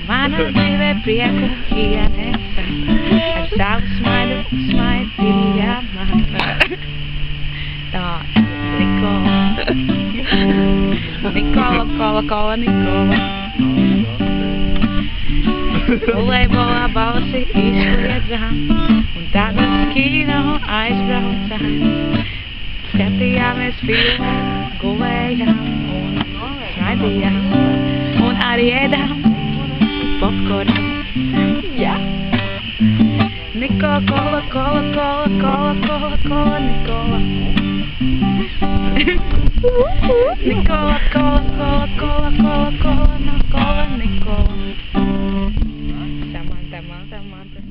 Mana dzīvē prieku ienesa, ar savu smaidu smaidīja man. Tā, Nikola. Nikola. Volejbolā balsi izkliedzām, un tad uz kino aizbraucām. Skatījāmies filmu, gulējām un smaidījām, un arī ēdām popcornu. Jā. Nikola, Nikola. Nikola. Samantha.